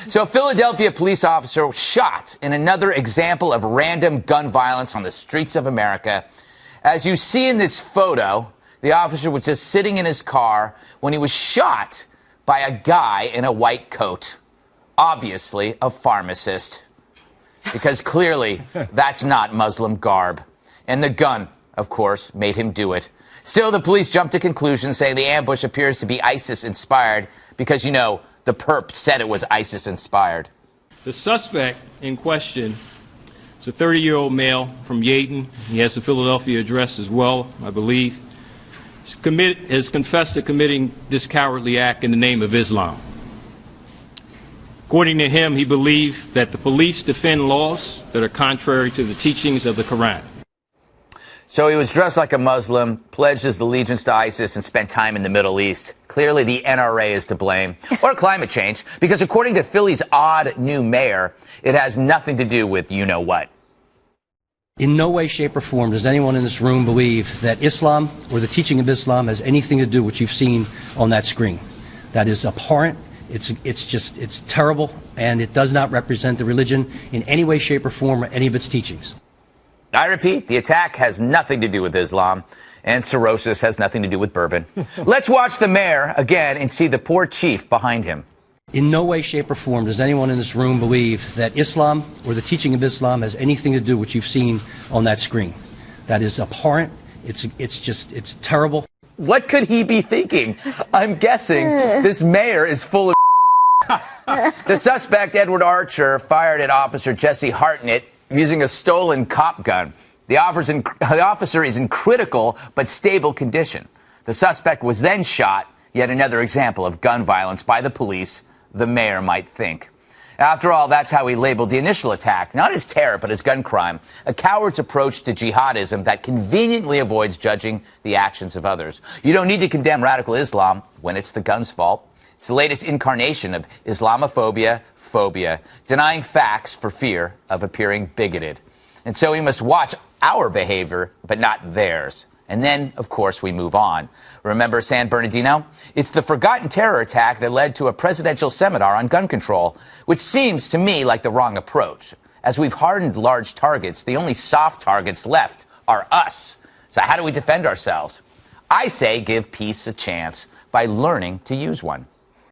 So a Philadelphia police officer was shot in another example of random gun violence on the streets of America. As you see in this photo, the officer was just sitting in his car when he was shot by a guy in a white coat, obviously a pharmacist, because clearly that's not Muslim garb. And the gun, of course, made him do it. Still, the police jumped to conclusions saying the ambush appears to be ISIS-inspired because, you know, the perp said it was ISIS-inspired. The suspect in question is a 30-year-old male from Yaden. He has a Philadelphia address as well, I believe. Has confessed to committing this cowardly act in the name of Islam. According to him, he believed that the police defend laws that are contrary to the teachings of the Quran. So he was dressed like a Muslim, pledged his allegiance to ISIS, and spent time in the Middle East. Clearly, the NRA is to blame. Or climate change, because according to Philly's odd new mayor, it has nothing to do with you-know-what. In no way, shape, or form does anyone in this room believe that Islam or the teaching of Islam has anything to do with what you've seen on that screen. That is abhorrent. It's terrible, and it does not represent the religion in any way, shape, or form or any of its teachings. I repeat, the attack has nothing to do with Islam, and cirrhosis has nothing to do with bourbon. Let's watch the mayor again and see the poor chief behind him. In no way, shape, or form does anyone in this room believe that Islam or the teaching of Islam has anything to do with what you've seen on that screen. That is abhorrent. It's terrible. What could he be thinking? I'm guessing this mayor is full of The suspect, Edward Archer, fired at Officer Jesse Hartnett using a stolen cop gun. The officer is in critical but stable condition. The suspect was then shot, yet another example of gun violence by the police, the mayor might think. After all, that's how he labeled the initial attack, not as terror, but as gun crime, a coward's approach to jihadism that conveniently avoids judging the actions of others. You don't need to condemn radical Islam when it's the gun's fault. It's the latest incarnation of Islamophobia-phobia, denying facts for fear of appearing bigoted. And so we must watch our behavior, but not theirs. And then, of course, we move on. Remember San Bernardino? It's the forgotten terror attack that led to a presidential seminar on gun control, which seems to me like the wrong approach. As we've hardened large targets, the only soft targets left are us. So how do we defend ourselves? I say give peace a chance by learning to use one.